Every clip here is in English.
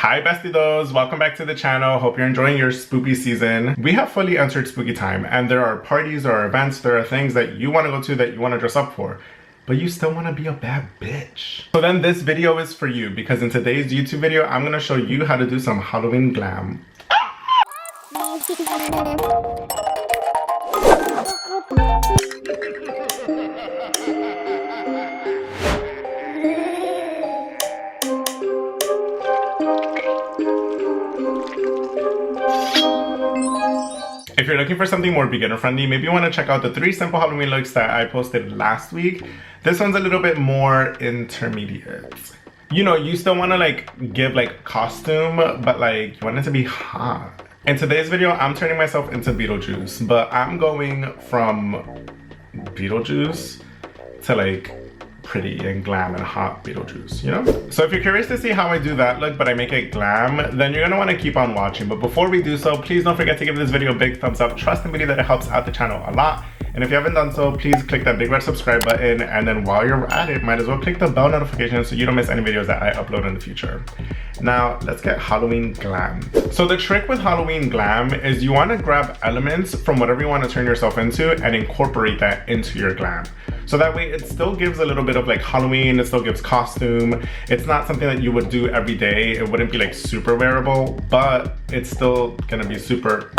Hi Bestidoes, welcome back to the channel. Hope you're enjoying your spooky season. We have fully entered spooky time and there are parties, there are events, there are things that you want to go to that you want to dress up for, but you still want to be a bad bitch. So then this video is for you because in today's YouTube video, I'm going to show you how to do some Halloween glam. If you're looking for something more beginner friendly, maybe you want to check out the 3 simple Halloween looks that I posted last week. This one's a little bit more intermediate. You know, you still want to like give like costume, but like you want it to be hot. In today's video, I'm turning myself into Beetlejuice, but I'm going from Beetlejuice to like pretty and glam and hot Beetlejuice, you know? So if you're curious to see how I do that look, but I make it glam, then you're gonna wanna keep on watching. But before we do so, please don't forget to give this video a big thumbs up. Trust and believe that it helps out the channel a lot. And if you haven't done so, please click that big red subscribe button. And then while you're at it, might as well click the bell notification so you don't miss any videos that I upload in the future. Now, let's get Halloween glam. So the trick with Halloween glam is you wanna grab elements from whatever you wanna turn yourself into and incorporate that into your glam. So that way it still gives a little bit of like Halloween, it still gives costume. It's not something that you would do every day. It wouldn't be like super wearable, but it's still gonna be super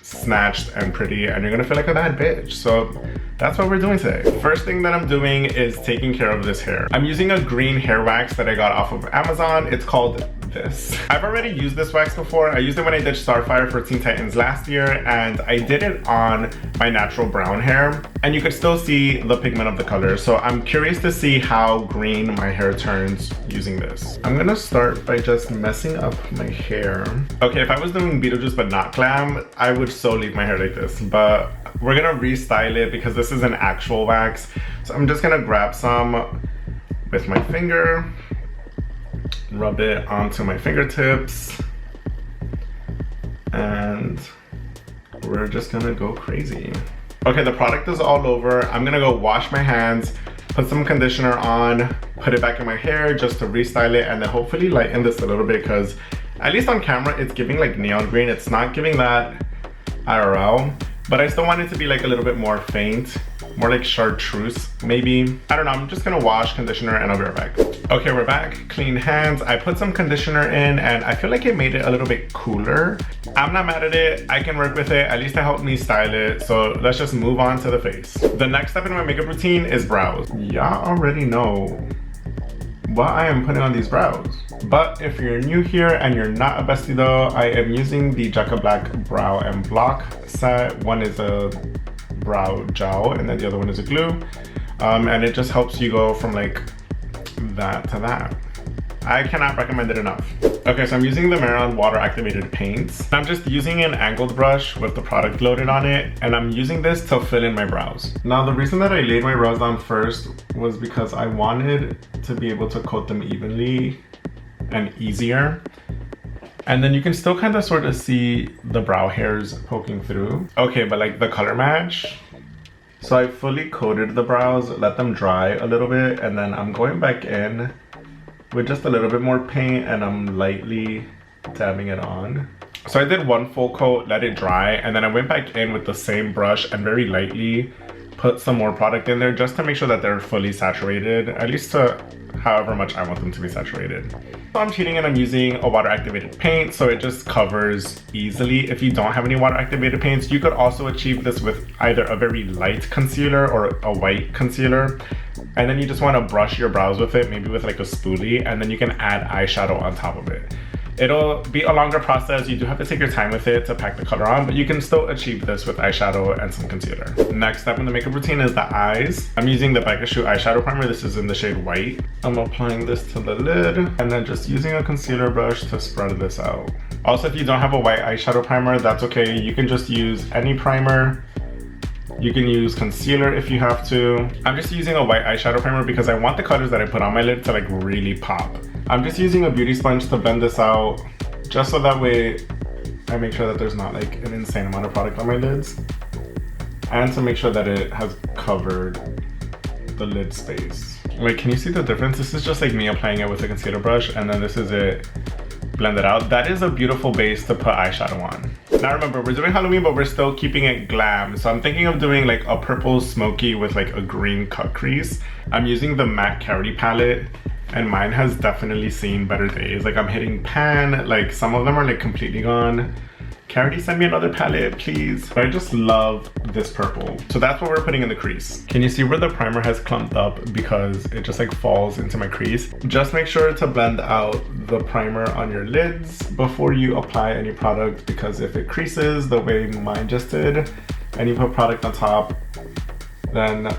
snatched and pretty and you're gonna feel like a bad bitch. So that's what we're doing today. First thing that I'm doing is taking care of this hair. I'm using a green hair wax that I got off of Amazon. It's called this. I've already used this wax before. I used it when I did Starfire for Teen Titans last year and I did it on my natural brown hair and you could still see the pigment of the color. So I'm curious to see how green my hair turns using this. I'm gonna start by just messing up my hair. Okay, if I was doing Beetlejuice but not glam, I would so leave my hair like this, but we're gonna restyle it because this is an actual wax. So I'm just gonna grab some with my finger, rub it onto my fingertips, and we're just gonna go crazy. Okay, the product is all over. I'm gonna go wash my hands, put some conditioner on, put it back in my hair just to restyle it, and then hopefully lighten this a little bit because at least on camera, it's giving like neon green. It's not giving that IRL, but I still want it to be like a little bit more faint, more like chartreuse maybe. I don't know, I'm just gonna wash, conditioner, and I'll be right back. Okay, we're back, clean hands. I put some conditioner in and I feel like it made it a little bit cooler. I'm not mad at it, I can work with it, at least it helped me style it. So let's just move on to the face. The next step in my makeup routine is brows. Y'all already know what I am putting on these brows. But if you're new here and you're not a Bestidoe, I am using the Jacka Black Brow and Block set. One is a brow gel and then the other one is a glue. And it just helps you go from like that to that. I cannot recommend it enough. Okay, so I'm using the Maryland water activated paints. I'm just using an angled brush with the product loaded on it, and I'm using this to fill in my brows. Now, the reason that I laid my brows down first was because I wanted to be able to coat them evenly and easier. And then you can still kind of sort of see the brow hairs poking through. Okay, but like the color match. So I fully coated the brows, let them dry a little bit, and then I'm going back in with just a little bit more paint and I'm lightly dabbing it on. So I did one full coat, let it dry, and then I went back in with the same brush and very lightly put some more product in there just to make sure that they're fully saturated, at least to however much I want them to be saturated. So I'm cheating and I'm using a water activated paint so it just covers easily. If you don't have any water activated paints, you could also achieve this with either a very light concealer or a white concealer. And then you just want to brush your brows with it, maybe with like a spoolie, and then you can add eyeshadow on top of it. It'll be a longer process. You do have to take your time with it to pack the color on, but you can still achieve this with eyeshadow and some concealer. Next step in the makeup routine is the eyes. I'm using the Beetlejuice eyeshadow primer. This is in the shade White. I'm applying this to the lid and then just using a concealer brush to spread this out. Also, if you don't have a white eyeshadow primer, that's okay. You can just use any primer. You can use concealer if you have to. I'm just using a white eyeshadow primer because I want the colors that I put on my lid to like really pop. I'm just using a beauty sponge to blend this out just so that way I make sure that there's not like an insane amount of product on my lids and to make sure that it has covered the lid space. Like, can you see the difference? This is just like me applying it with a concealer brush, and then this is it blend it out. That is a beautiful base to put eyeshadow on. Now remember, we're doing Halloween, but we're still keeping it glam. So I'm thinking of doing like a purple smoky with like a green cut crease. I'm using the MAC Carity palette, and mine has definitely seen better days. Like I'm hitting pan, like some of them are like completely gone. Carity, send me another palette, please. But I just love this purple. So that's what we're putting in the crease. Can you see where the primer has clumped up because it just like falls into my crease? Just make sure to blend out the primer on your lids before you apply any product, because if it creases the way mine just did and you put product on top, then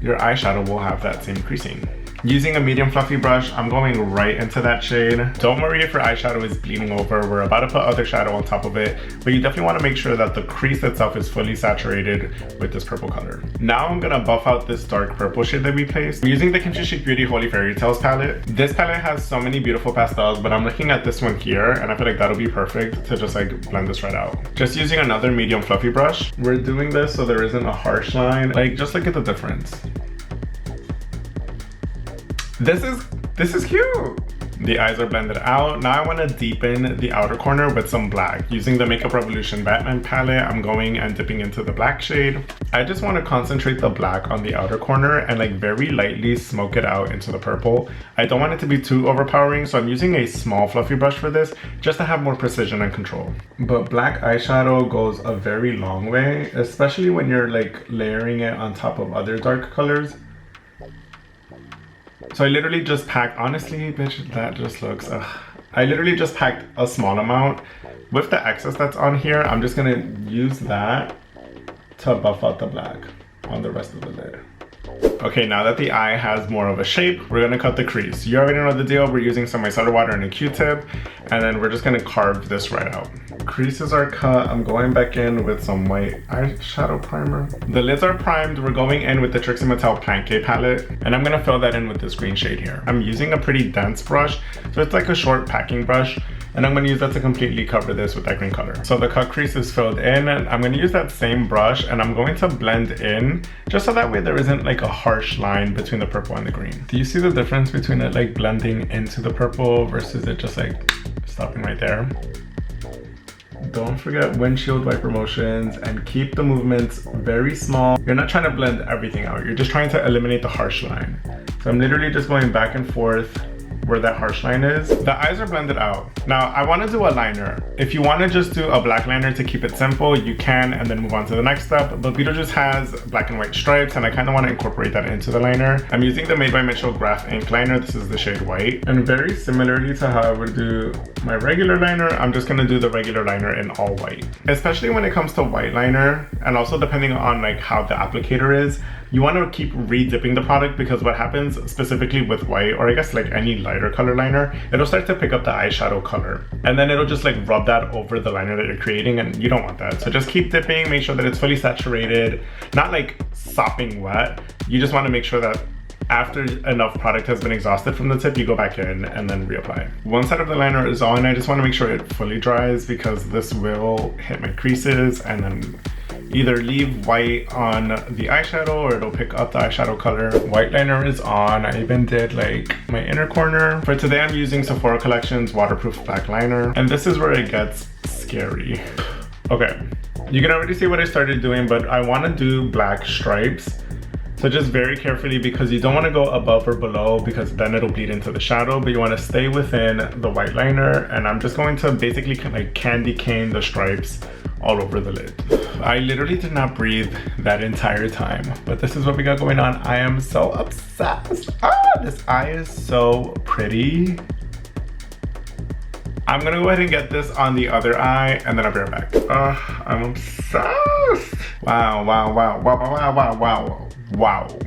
your eyeshadow will have that same creasing. Using a medium fluffy brush, I'm going right into that shade. Don't worry if your eyeshadow is bleeding over. We're about to put other shadow on top of it, but you definitely want to make sure that the crease itself is fully saturated with this purple color. Now I'm gonna buff out this dark purple shade that we placed. I'm using the Kimchi Chic Beauty Holy Fairy Tales palette. This palette has so many beautiful pastels, but I'm looking at this one here, and I feel like that'll be perfect to just like blend this right out. Just using another medium fluffy brush. We're doing this so there isn't a harsh line. Like, just look at the difference. This is cute. The eyes are blended out. Now I want to deepen the outer corner with some black. Using the Makeup Revolution Batman palette, I'm going and dipping into the black shade. I just want to concentrate the black on the outer corner and like very lightly smoke it out into the purple. I don't want it to be too overpowering, so I'm using a small fluffy brush for this just to have more precision and control. But black eyeshadow goes a very long way, especially when you're like layering it on top of other dark colors. So I literally just packed, honestly, bitch, that just looks, I literally just packed a small amount. With the excess that's on here, I'm just gonna use that to buff out the black on the rest of the lid. Okay, now that the eye has more of a shape, we're gonna cut the crease. You already know the deal. We're using some micellar water and a Q-tip, and then we're just gonna carve this right out. Creases are cut. I'm going back in with some white eyeshadow primer. The lids are primed. We're going in with the Trixie Mattel Pancake palette, and I'm gonna fill that in with this green shade here. I'm using a pretty dense brush, so it's like a short packing brush, and I'm gonna use that to completely cover this with that green color. So the cut crease is filled in, and I'm gonna use that same brush, and I'm going to blend in, just so that way there isn't like a harsh line between the purple and the green. Do you see the difference between it like blending into the purple versus it just like stopping right there? Don't forget windshield wiper motions and keep the movements very small. You're not trying to blend everything out. You're just trying to eliminate the harsh line. So I'm literally just going back and forth where that harsh line is. The eyes are blended out. Now I want to do a liner. If you want to just do a black liner to keep it simple, you can, and then move on to the next step. But Beetlejuice has black and white stripes, and I kind of want to incorporate that into the liner. I'm using the Made by Mitchell Graph Ink liner. This is the shade white. And very similarly to how I would do my regular liner, I'm just going to do the regular liner in all white. Especially when it comes to white liner, and also depending on like how the applicator is, you want to keep re-dipping the product, because what happens specifically with white, or I guess like any lighter color liner, it'll start to pick up the eyeshadow color, and then it'll just like rub that over the liner that you're creating, and you don't want that. So just keep dipping, make sure that it's fully saturated, not like sopping wet. You just want to make sure that after enough product has been exhausted from the tip, you go back in and then reapply. One side of the liner is on. I just want to make sure it fully dries, because this will hit my creases and then either leave white on the eyeshadow or it'll pick up the eyeshadow color. White liner is on. I even did like my inner corner. For today, I'm using Sephora Collection's waterproof black liner, and this is where it gets scary. Okay, you can already see what I started doing, but I want to do black stripes. So just very carefully, because you don't want to go above or below, because then it'll bleed into the shadow, but you want to stay within the white liner. And I'm just going to basically like candy cane the stripes all over the lid. I literally did not breathe that entire time, but this is what we got going on. I am so obsessed. This eye is so pretty. I'm gonna go ahead and get this on the other eye, and then I'll be right back. I'm obsessed. Wow.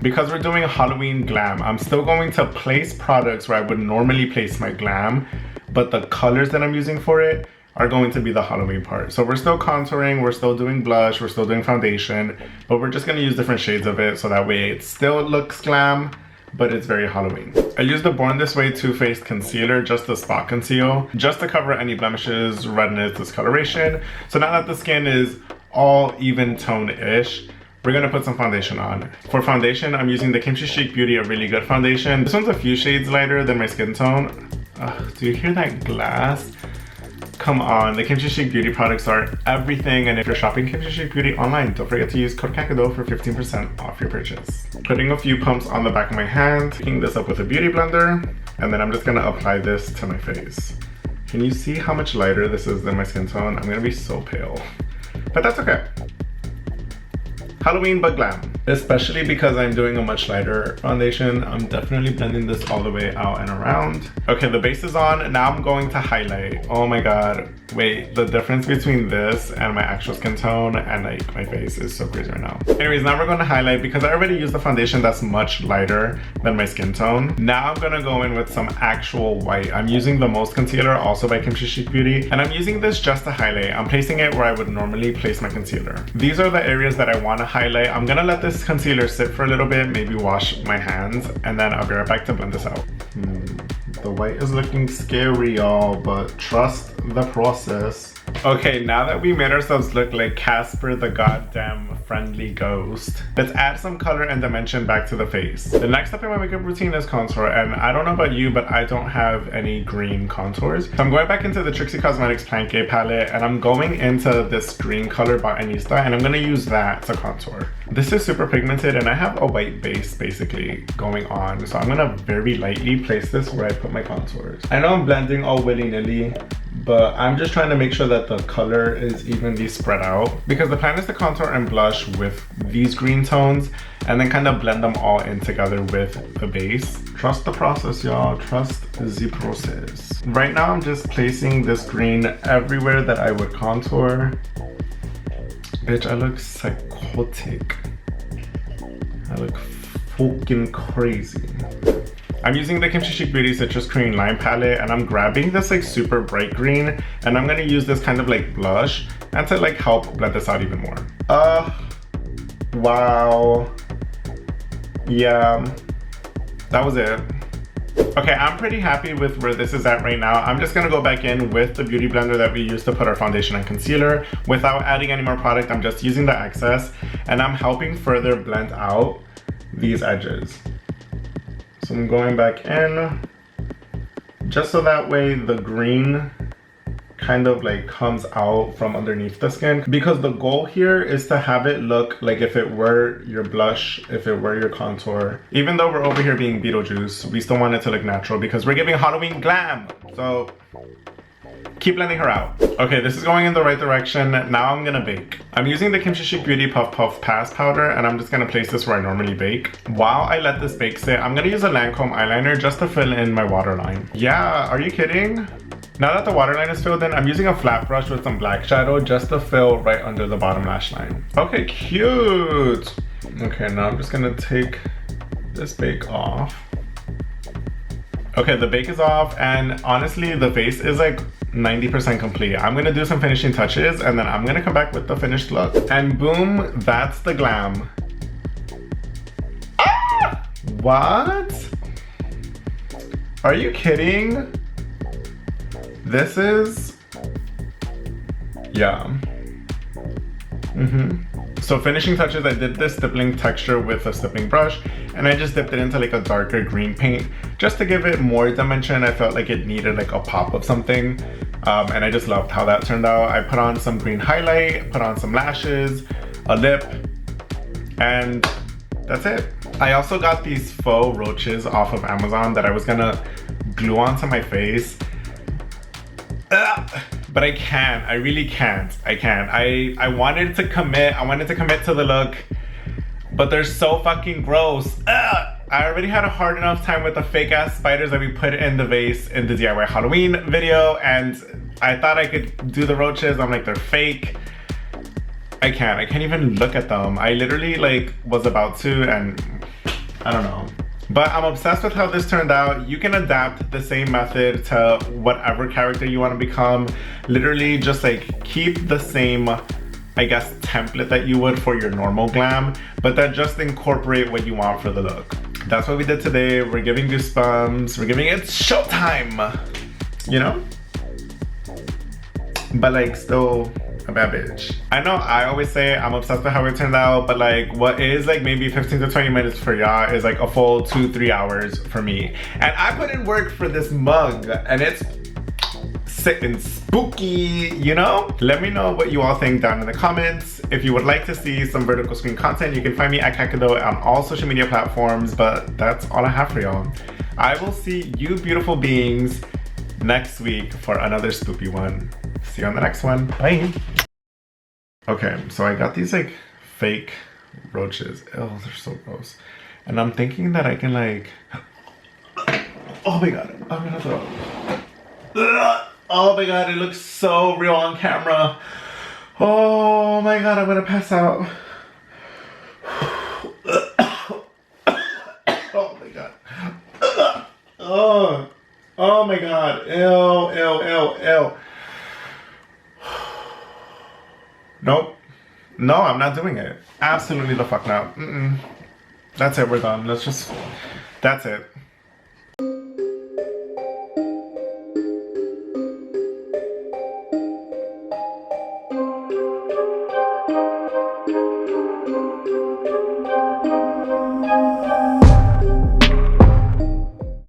Because we're doing Halloween glam, I'm still going to place products where I would normally place my glam, but the colors that I'm using for it are going to be the Halloween part. So we're still contouring, we're still doing blush, we're still doing foundation, but we're just gonna use different shades of it, so that way it still looks glam, but it's very Halloween. I used the Born This Way Too Faced concealer just to spot conceal, just to cover any blemishes, redness, discoloration. So now that the skin is all even tone-ish, we're gonna put some foundation on. For foundation, I'm using the Kimchi Chic Beauty A Really Good foundation. This one's a few shades lighter than my skin tone. Do you hear that glass? come on, the Kimchi Chic Beauty products are everything, and if you're shopping Kimchi Chic Beauty online, don't forget to use code cacidoe for 15% off your purchase. Putting a few pumps on the back of my hand, picking this up with a beauty blender, and then I'm just gonna apply this to my face. Can you see how much lighter this is than my skin tone? I'm gonna be so pale, but that's okay. Halloween but glam. Especially because I'm doing a much lighter foundation, I'm definitely blending this all the way out and around. Okay, the base is on. Now I'm going to highlight. Oh my god. Wait, the difference between this and my actual skin tone and like my face is so crazy right now. Anyways, now we're going to highlight because I already used the foundation that's much lighter than my skin tone. Now I'm gonna go in with some actual white. I'm using the Most Concealer, also by Kimchi Chic Beauty, and I'm using this just to highlight. I'm placing it where I would normally place my concealer. These are the areas that I want to highlight. I'm gonna let this concealer sit for a little bit, maybe wash my hands, and then I'll be right back to blend this out. The white is looking scary, y'all, but trust the process. Okay, now that we made ourselves look like Casper the goddamn friendly ghost, let's add some color and dimension back to the face. The next step in my makeup routine is contour, and I don't know about you, but I don't have any green contours. So I'm going back into the Trixie Cosmetics Planque palette, and I'm going into this green color Botanista, and I'm gonna use that to contour. This is super pigmented, and I have a white base basically going on, so I'm gonna very lightly place this where I put my contours. I know I'm blending all willy-nilly, but I'm just trying to make sure that the color is evenly spread out, because the plan is to contour and blush with these green tones and then kind of blend them all in together with the base. Trust the process, y'all. Trust the process. Right now I'm just placing this green everywhere that I would contour. Bitch, I look psychotic. I look fucking crazy. I'm using the Kimchi Chic Beauty Citrus Cream Lime palette, and I'm grabbing this like super bright green, and I'm gonna use this kind of like blush and to like help blend this out even more. Wow. Yeah, that was it. Okay, I'm pretty happy with where this is at right now. I'm just gonna go back in with the beauty blender that we used to put our foundation and concealer without adding any more product. I'm just using the excess, and I'm helping further blend out these edges. So I'm going back in just so that way the green kind of like comes out from underneath the skin, because the goal here is to have it look like if it were your blush, if it were your contour. Even though we're over here being Beetlejuice, we still want it to look natural because we're giving Halloween glam. So keep blending her out. Okay, this is going in the right direction. Now I'm gonna bake. I'm using the Kimchi Chic Beauty Puff Puff Pass Powder, and I'm just gonna place this where I normally bake. While I let this bake sit, I'm gonna use a Lancome eyeliner just to fill in my waterline. Yeah, are you kidding? Now that the waterline is filled in, I'm using a flat brush with some black shadow just to fill right under the bottom lash line. Okay, cute. Okay, now I'm just gonna take this bake off. Okay, the bake is off, and honestly, the face is like 90% complete. I'm gonna do some finishing touches, and then I'm gonna come back with the finished look. And boom, that's the glam. Ah! What? Are you kidding? This is, yeah. So finishing touches, I did this stippling texture with a stippling brush, and I just dipped it into like a darker green paint just to give it more dimension. I felt like it needed like a pop of something, and I just loved how that turned out. I put on some green highlight, put on some lashes, a lip, and that's it. I also got these faux roaches off of Amazon that I was gonna glue onto my face. But I can't. I really can't. I can't. I wanted to commit. I wanted to commit to the look, but they're so fucking gross. I already had a hard enough time with the fake ass spiders that we put in the vase in the DIY Halloween video, and I thought I could do the roaches. I'm like, they're fake. I can't even look at them. I literally like was about to, and I don't know. But I'm obsessed with how this turned out. You can adapt the same method to whatever character you want to become. Literally just like keep the same, I guess, template that you would for your normal glam, but then just incorporate what you want for the look. That's what we did today. We're giving goosebumps. We're giving it showtime, you know? But like still a bad bitch. I know I always say I'm obsessed with how it turned out, but like what is like maybe 15 to 20 minutes for y'all is like a full 2-3 hours for me. And I put in work for this mug, and it's sitting spooky, you know? Let me know what you all think down in the comments. If you would like to see some vertical screen content, you can find me at cacidoe on all social media platforms, but that's all I have for y'all. I will see you beautiful beings next week for another spoopy one. See you on the next one. Bye. Okay, so I got these like fake roaches. Oh, they're so gross. And I'm thinking that I can like, oh my God, I'm gonna throw up. Oh my God, it looks so real on camera. Oh my God, I'm gonna pass out. Oh my God. Oh my God, ew. Nope. No, I'm not doing it. Absolutely the fuck not. That's it, we're done. That's it.